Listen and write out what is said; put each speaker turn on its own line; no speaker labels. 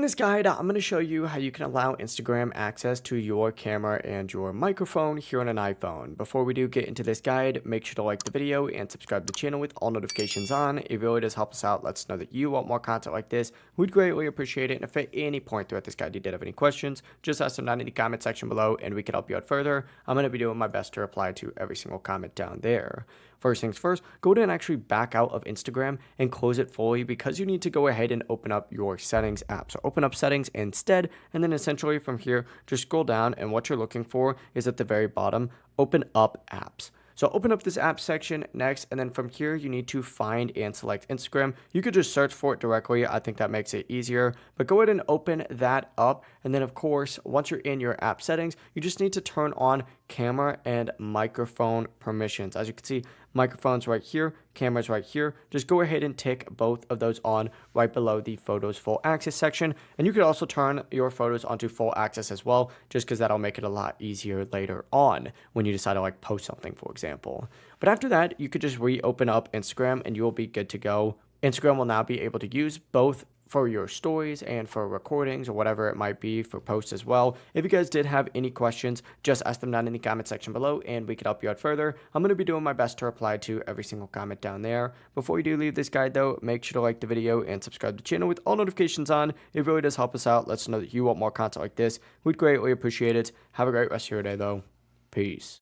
this guide, I'm going to show you how you can allow Instagram access to your camera and your microphone here on an iPhone. Before we do get into this guide, make sure to like the video and subscribe to the channel with all notifications on. It really does help us out. Let us know that you want more content like this. We'd greatly appreciate it. And if at any point throughout this guide you did have any questions, just ask them down in the comment section below and we can help you out further. I'm going to be doing my best to reply to every single comment down there. First things first, go ahead and actually back out of Instagram and close it fully because you need to go ahead and open up your settings app. So open up settings instead, and then essentially from here, just scroll down, and what you're looking for is at the very bottom, open up apps. So open up this app section next, and then from here, you need to find and select Instagram. You could just search for it directly. I think that makes it easier, but go ahead and open that up. And then of course, once you're in your app settings, you just need to turn on camera and microphone permissions. As you can see, microphones right here, cameras right here. Just go ahead and tick both of those on right below the photos full access section. And you could also turn your photos onto full access as well, just because that'll make it a lot easier later on when you decide to like post something, for example. But after that, you could just reopen up Instagram and you'll be good to go. Instagram will now be able to use both for your stories and for recordings or whatever it might be for posts as well. If you guys did have any questions, just ask them down in the comment section below and we could help you out further. I'm going to be doing my best to reply to every single comment down there. Before you do leave this guide though, make sure to like the video and subscribe to the channel with all notifications on. It really does help us out. Let us know that you want more content like this. We'd greatly appreciate it. Have a great rest of your day though. Peace.